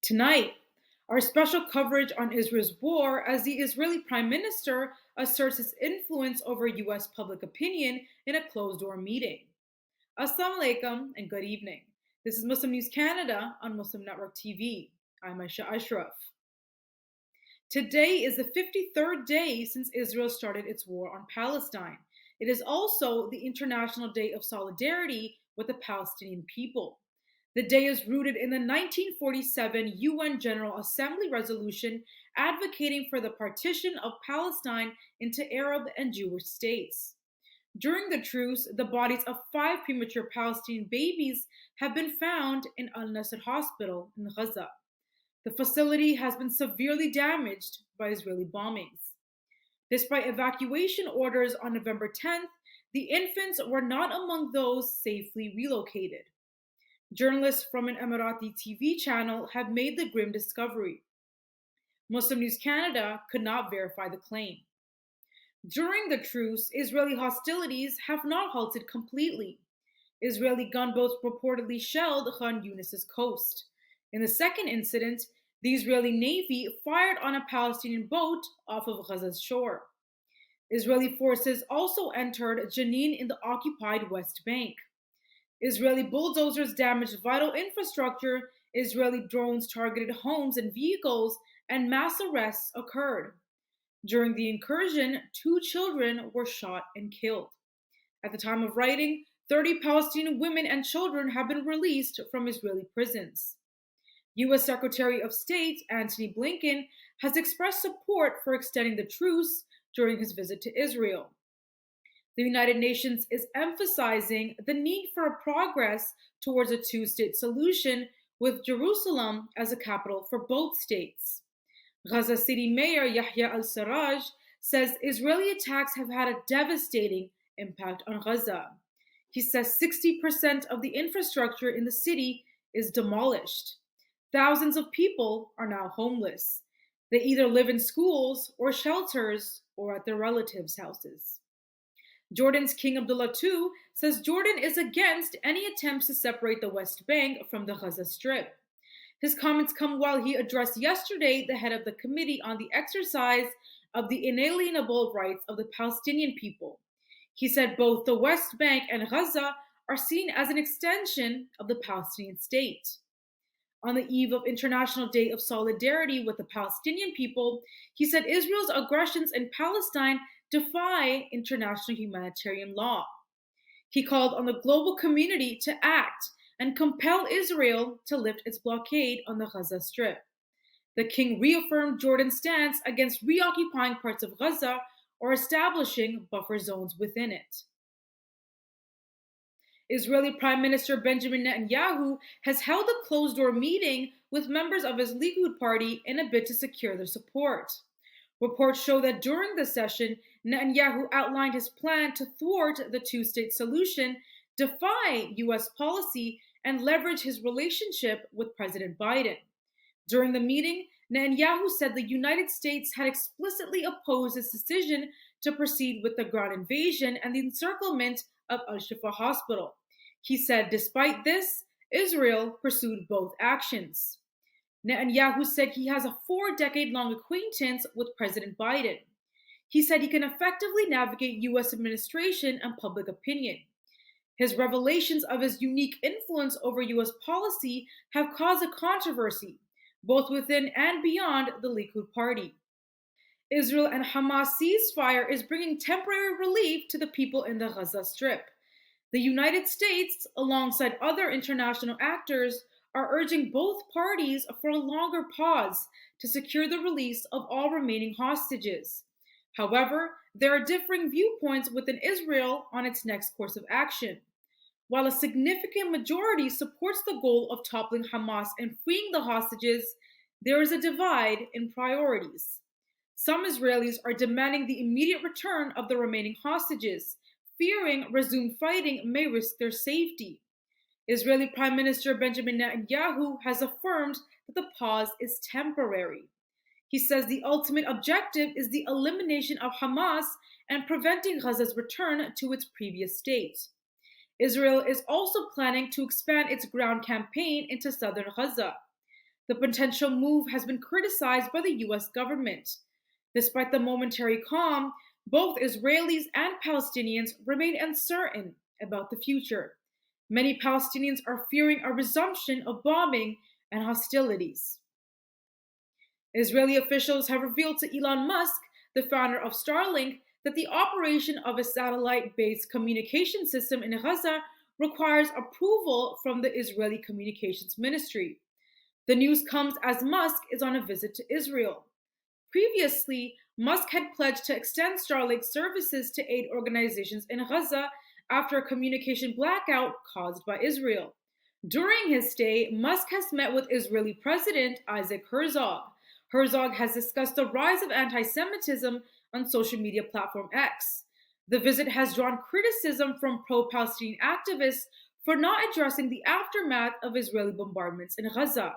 Tonight, our special coverage on Israel's war as the Israeli Prime Minister asserts his influence over US public opinion in a closed door meeting. Assalamu alaikum and good evening. This is Muslim News Canada on Muslim Network TV. I'm Aisha Ashraf. Today is the 53rd day since Israel started its war on Palestine. It is also the International Day of Solidarity with the Palestinian people. The day is rooted in the 1947 UN General Assembly resolution advocating for the partition of Palestine into Arab and Jewish states. During the truce, the bodies of 5 premature Palestinian babies have been found in Al Nasser Hospital in Gaza. The facility has been severely damaged by Israeli bombings. Despite evacuation orders on November 10th, the infants were not among those safely relocated. Journalists from an Emirati TV channel have made the grim discovery. Muslim News Canada could not verify the claim. During the truce, Israeli hostilities have not halted completely. Israeli gunboats reportedly shelled Khan Yunis's coast. In the second incident, the Israeli Navy fired on a Palestinian boat off of Gaza's shore. Israeli forces also entered Jenin in the occupied West Bank. Israeli bulldozers damaged vital infrastructure, Israeli drones targeted homes and vehicles, and mass arrests occurred. During the incursion, 2 children were shot and killed. At the time of writing, 30 Palestinian women and children have been released from Israeli prisons. U.S. Secretary of State Antony Blinken has expressed support for extending the truce during his visit to Israel. The United Nations is emphasizing the need for a progress towards a two-state solution with Jerusalem as a capital for both states. Gaza City Mayor Yahya al-Sarraj says Israeli attacks have had a devastating impact on Gaza. He says 60% of the infrastructure in the city is demolished. Thousands of people are now homeless. They either live in schools or shelters or at their relatives' houses. Jordan's King Abdullah II says Jordan is against any attempts to separate the West Bank from the Gaza Strip. His comments come while he addressed yesterday the head of the Committee on the Exercise of the Inalienable Rights of the Palestinian People. He said both the West Bank and Gaza are seen as an extension of the Palestinian state. On the eve of International Day of Solidarity with the Palestinian people, he said Israel's aggressions in Palestine defy international humanitarian law. He called on the global community to act and compel Israel to lift its blockade on the Gaza Strip. The king reaffirmed Jordan's stance against reoccupying parts of Gaza or establishing buffer zones within it. Israeli Prime Minister Benjamin Netanyahu has held a closed-door meeting with members of his Likud party in a bid to secure their support. Reports show that during the session, Netanyahu outlined his plan to thwart the two-state solution, defy U.S. policy, and leverage his relationship with President Biden. During the meeting, Netanyahu said the United States had explicitly opposed his decision to proceed with the ground invasion and the encirclement of Al-Shifa Hospital. He said, despite this, Israel pursued both actions. Netanyahu said he has a 4-decade-long acquaintance with President Biden. He said he can effectively navigate U.S. administration and public opinion. His revelations of his unique influence over U.S. policy have caused a controversy, both within and beyond the Likud party. Israel and Hamas ceasefire is bringing temporary relief to the people in the Gaza Strip. The United States, alongside other international actors, are urging both parties for a longer pause to secure the release of all remaining hostages. However, there are differing viewpoints within Israel on its next course of action. While a significant majority supports the goal of toppling Hamas and freeing the hostages, there is a divide in priorities. Some Israelis are demanding the immediate return of the remaining hostages, fearing resumed fighting may risk their safety. Israeli Prime Minister Benjamin Netanyahu has affirmed that the pause is temporary. He says the ultimate objective is the elimination of Hamas and preventing Gaza's return to its previous state. Israel is also planning to expand its ground campaign into southern Gaza. The potential move has been criticized by the US government. Despite the momentary calm, both Israelis and Palestinians remain uncertain about the future. Many Palestinians are fearing a resumption of bombing and hostilities. Israeli officials have revealed to Elon Musk, the founder of Starlink, that the operation of a satellite based communication system in Gaza requires approval from the Israeli Communications Ministry. The news comes as Musk is on a visit to Israel. Previously, Musk had pledged to extend Starlink services to aid organizations in Gaza after a communication blackout caused by Israel. During his stay, Musk has met with Israeli President Isaac Herzog. Herzog has discussed the rise of anti Semitism on social media platform X. The visit has drawn criticism from pro Palestinian activists for not addressing the aftermath of Israeli bombardments in Gaza.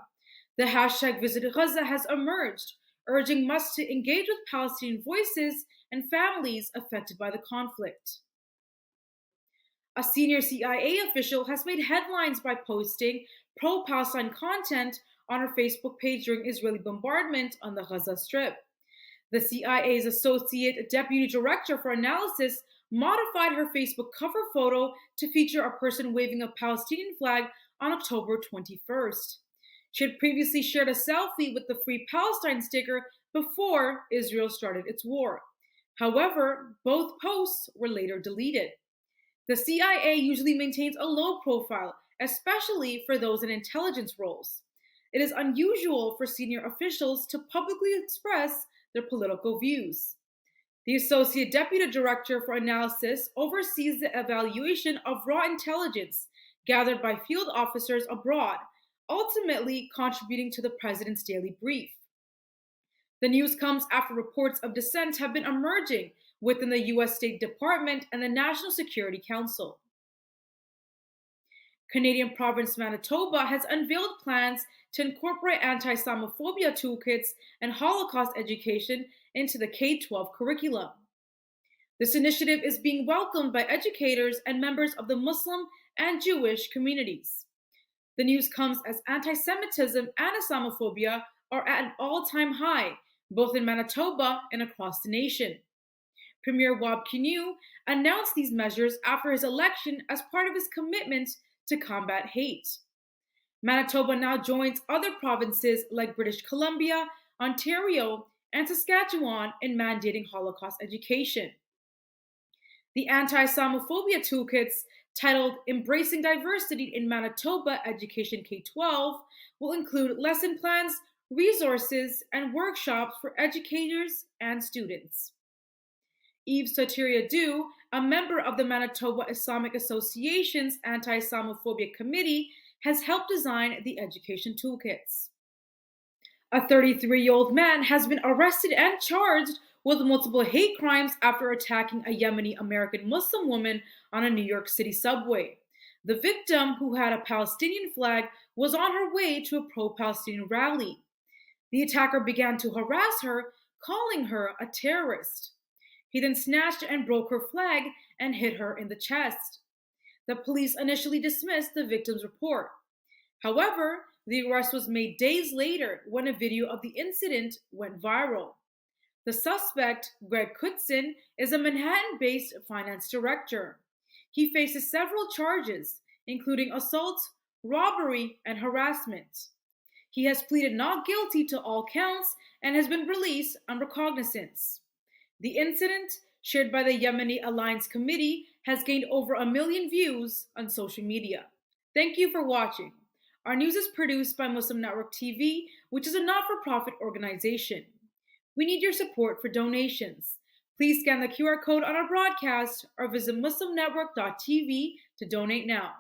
The hashtag Visit Gaza has emerged, urging Musk to engage with Palestinian voices and families affected by the conflict. A senior CIA official has made headlines by posting pro Palestine content on her Facebook page during Israeli bombardment on the Gaza Strip. The CIA's Associate Deputy Director for Analysis modified her Facebook cover photo to feature a person waving a Palestinian flag on October 21st. She had previously shared a selfie with the Free Palestine sticker before Israel started its war. However, both posts were later deleted. The CIA usually maintains a low profile, especially for those in intelligence roles. It is unusual for senior officials to publicly express their political views. The Associate Deputy Director for Analysis oversees the evaluation of raw intelligence gathered by field officers abroad, ultimately contributing to the President's daily brief. The news comes after reports of dissent have been emerging within the US State Department and the National Security Council. Canadian province Manitoba has unveiled plans to incorporate anti-Islamophobia toolkits and Holocaust education into the K-12 curriculum. This initiative is being welcomed by educators and members of the Muslim and Jewish communities. The news comes as anti-Semitism and Islamophobia are at an all-time high, both in Manitoba and across the nation. Premier Wab Kinew announced these measures after his election as part of his commitment to combat hate. Manitoba now joins other provinces like British Columbia, Ontario, and Saskatchewan in mandating Holocaust education. The anti-Islamophobia toolkits, titled Embracing Diversity in Manitoba Education K-12, will include lesson plans, resources, and workshops for educators and students. Yves Soteriadou, a member of the Manitoba Islamic Association's Anti-Islamophobia Committee, has helped design the education toolkits. A 33-year-old man has been arrested and charged with multiple hate crimes after attacking a Yemeni American Muslim woman on a New York City subway. The victim, who had a Palestinian flag, was on her way to a pro-Palestinian rally. The attacker began to harass her, calling her a terrorist. He then snatched and broke her flag and hit her in the chest. The police initially dismissed the victim's report. However, the arrest was made days later when a video of the incident went viral. The suspect, Greg Kutzin, is a Manhattan-based finance director. He faces several charges, including assault, robbery, and harassment. He has pleaded not guilty to all counts and has been released on recognizance. The incident, shared by the Yemeni Alliance Committee, has gained over 1 million views on social media. Thank you for watching. Our news is produced by Muslim Network TV, which is a not-for-profit organization. We need your support for donations. Please scan the QR code on our broadcast or visit muslimnetwork.tv to donate now,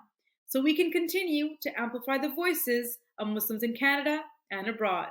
so we can continue to amplify the voices of Muslims in Canada and abroad.